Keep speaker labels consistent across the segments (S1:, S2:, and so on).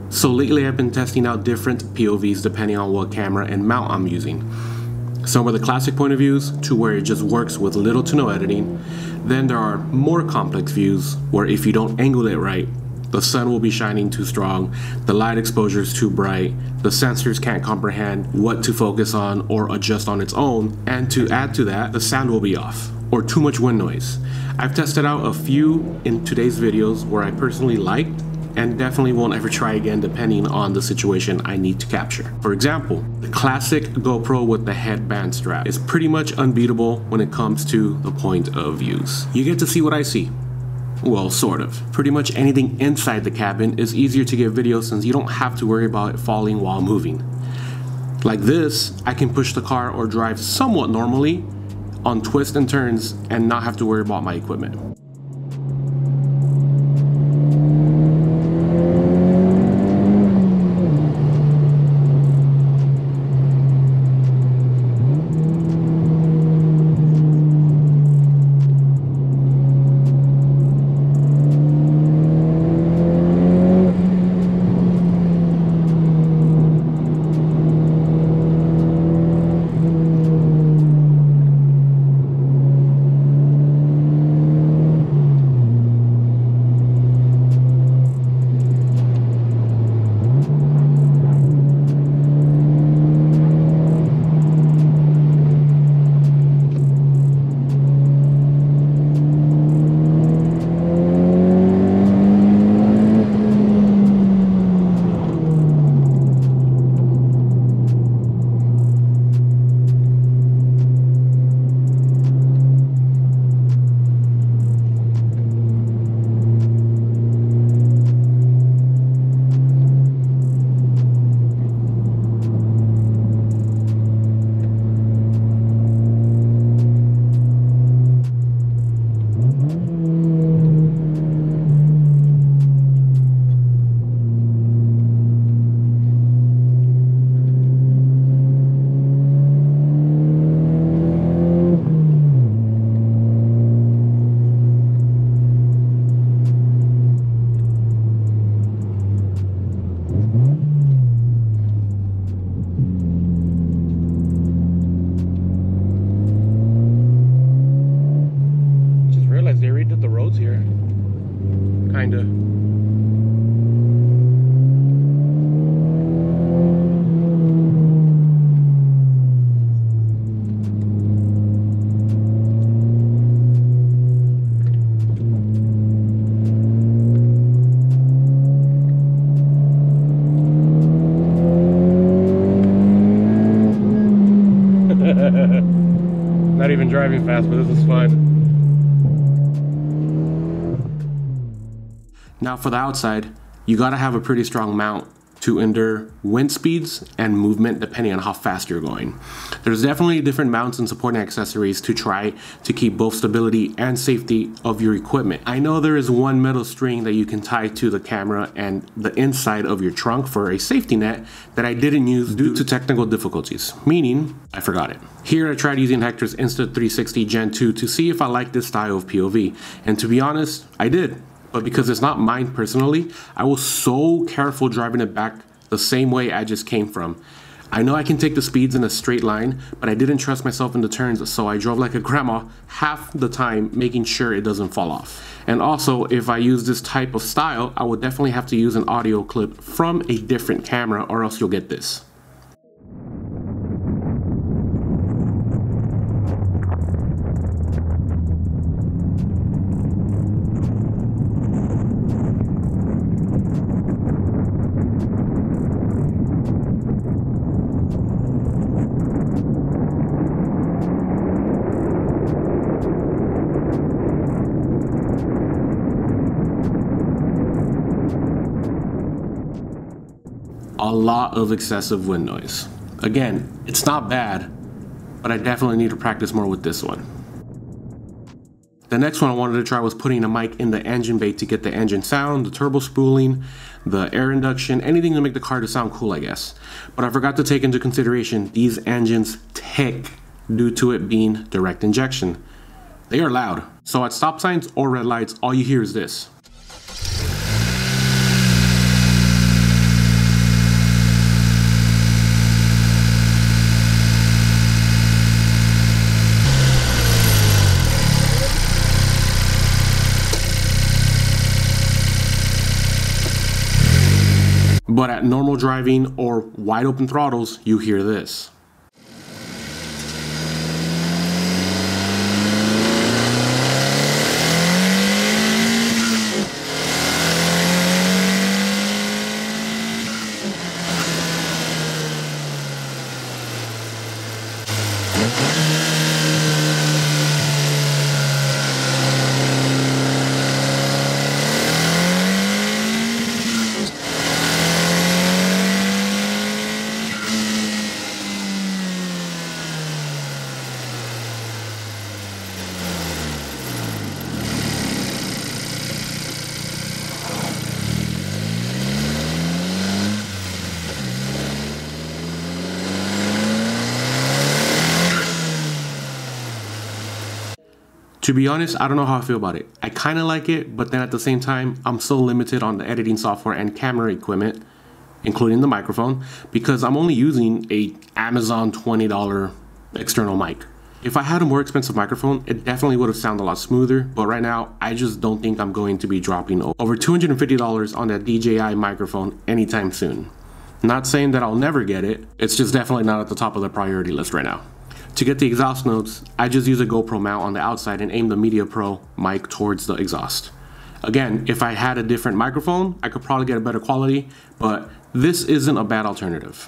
S1: So lately I've been testing out different POVs depending on what camera and mount I'm using. Some are the classic point of views to where it just works with little to no editing. Then there are more complex views where if you don't angle it right, the sun will be shining too strong, the light exposure is too bright, the sensors can't comprehend what to focus on or adjust on its own, and to add to that, the sound will be off, or too much wind noise. I've tested out a few in today's videos where I personally liked, and definitely won't ever try again depending on the situation I need to capture. For example, the classic GoPro with the headband strap is pretty much unbeatable when it comes to the point of views. You get to see what I see. Well, sort of. Pretty much anything inside the cabin is easier to get video since you don't have to worry about it falling while moving. Like this, I can push the car or drive somewhat normally on twists and turns and not have to worry about my equipment. Not even driving fast, but this is fun. Now for the outside, you gotta have a pretty strong mount to endure wind speeds and movement depending on how fast you're going. There's definitely different mounts and supporting accessories to try to keep both stability and safety of your equipment. I know there is one metal string that you can tie to the camera and the inside of your trunk for a safety net that I didn't use due to technical difficulties, meaning I forgot it. Here I tried using Hector's Insta360 Gen 2 to see if I like this style of POV, and to be honest, I did. But because it's not mine personally, I was so careful driving it back the same way I just came from. I know I can take the speeds in a straight line, but I didn't trust myself in the turns, so I drove like a grandma half the time, making sure it doesn't fall off. And also, if I use this type of style, I would definitely have to use an audio clip from a different camera, or else you'll get this. A lot of excessive wind noise. Again, it's not bad, but I definitely need to practice more with this one. The next one I wanted to try was putting a mic in the engine bay to get the engine sound, the turbo spooling, the air induction, anything to make the car to sound cool, I guess. But I forgot to take into consideration these engines tick due to it being direct injection. They are loud. So at stop signs or red lights, all you hear is this. But at normal driving or wide open throttles, you hear this. To be honest, I don't know how I feel about it. I kind of like it, but then at the same time, I'm so limited on the editing software and camera equipment, including the microphone, because I'm only using a Amazon $20 external mic. If I had a more expensive microphone, it definitely would have sounded a lot smoother, but right now, I just don't think I'm going to be dropping over $250 on that DJI microphone anytime soon. Not saying that I'll never get it, it's just definitely not at the top of the priority list right now. To get the exhaust notes, I just use a GoPro mount on the outside and aim the Media Pro mic towards the exhaust. Again, if I had a different microphone, I could probably get a better quality, but this isn't a bad alternative.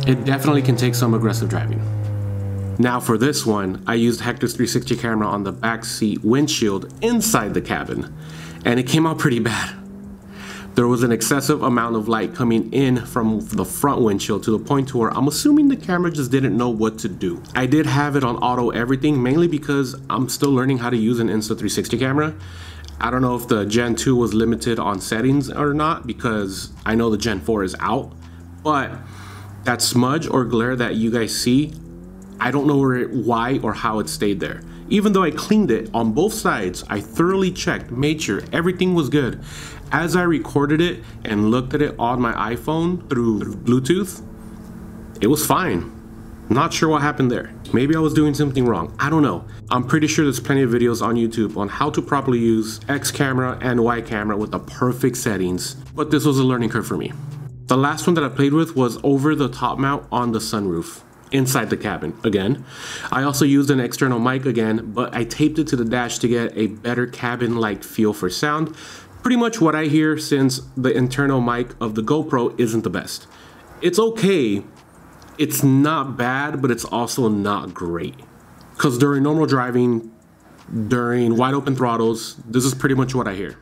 S1: It definitely can take some aggressive driving. Now for this one, I used Hector's 360 camera on the back seat windshield inside the cabin, and it came out pretty bad. There was an excessive amount of light coming in from the front windshield to the point to where I'm assuming the camera just didn't know what to do. I did have it on auto everything, mainly because I'm still learning how to use an Insta360 camera. I don't know if the Gen 2 was limited on settings or not, because I know the Gen 4 is out, but that smudge or glare that you guys see, I don't know why or how it stayed there. Even though I cleaned it on both sides, I thoroughly checked, made sure everything was good. As I recorded it and looked at it on my iPhone through Bluetooth, it was fine. Not sure what happened there. Maybe I was doing something wrong. I don't know. I'm pretty sure there's plenty of videos on YouTube on how to properly use X camera and Y camera with the perfect settings, but this was a learning curve for me. The last one that I played with was over the top mount on the sunroof, inside the cabin again. I also used an external mic again, but I taped it to the dash to get a better cabin-like feel for sound. Pretty much what I hear, since the internal mic of the GoPro isn't the best. It's okay, it's not bad, but it's also not great. Because during normal driving, during wide open throttles, this is pretty much what I hear.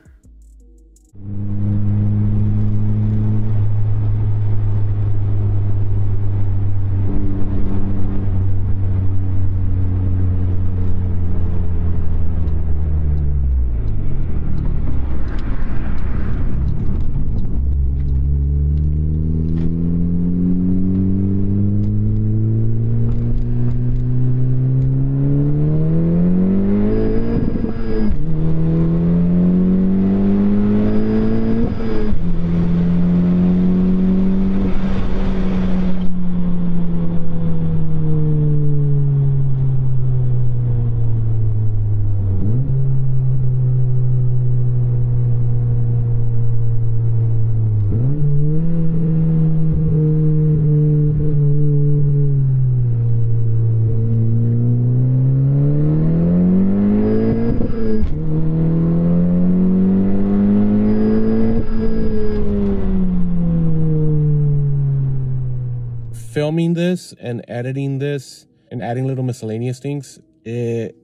S1: Filming this and editing this and adding little miscellaneous things, it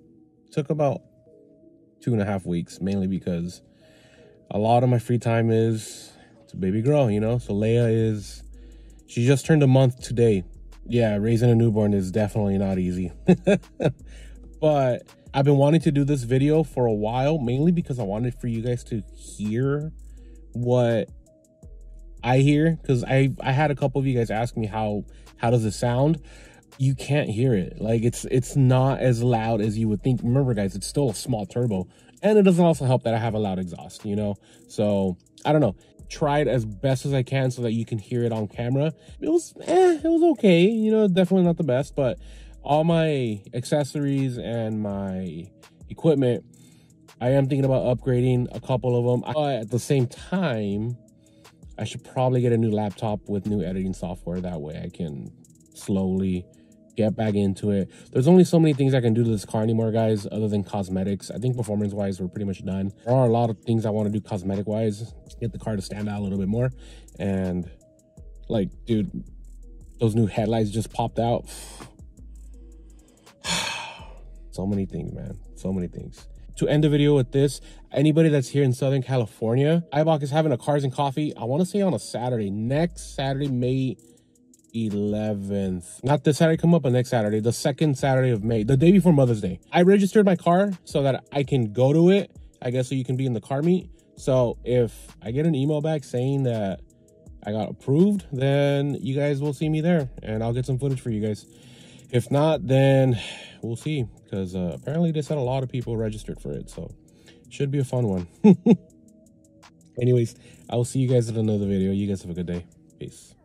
S1: took about 2.5 weeks, mainly because a lot of my free time is to baby girl, you know. So Leia she just turned a month today. Yeah, raising a newborn is definitely not easy. But I've been wanting to do this video for a while, mainly because I wanted for you guys to hear what I hear, because I had a couple of you guys ask me how does it sound. You can't hear it. Like, it's not as loud as you would think. Remember, guys, it's still a small turbo, and it doesn't also help that I have a loud exhaust, you know. So I don't know, try it as best as I can so that you can hear it on camera. It was okay, you know, definitely not the best, but all my accessories and my equipment, I am thinking about upgrading a couple of them. But at the same time, I should probably get a new laptop with new editing software. That way I can slowly get back into it. There's only so many things I can do to this car anymore, guys, other than cosmetics. I think performance wise, we're pretty much done. There are a lot of things I want to do cosmetic wise, get the car to stand out a little bit more. And like, dude, those new headlights just popped out. So many things, man, so many things. To end the video with this, anybody that's here in Southern California, Eibach is having a Cars and Coffee, I want to say on a Saturday, next Saturday, May 11th. Not this Saturday come up, but next Saturday, the second Saturday of May, the day before Mother's Day. I registered my car so that I can go to it, I guess, so you can be in the car meet. So if I get an email back saying that I got approved, then you guys will see me there and I'll get some footage for you guys. If not, then we'll see, because apparently they said a lot of people registered for it, so it should be a fun one. Anyways, I will see you guys in another video. You guys have a good day. Peace.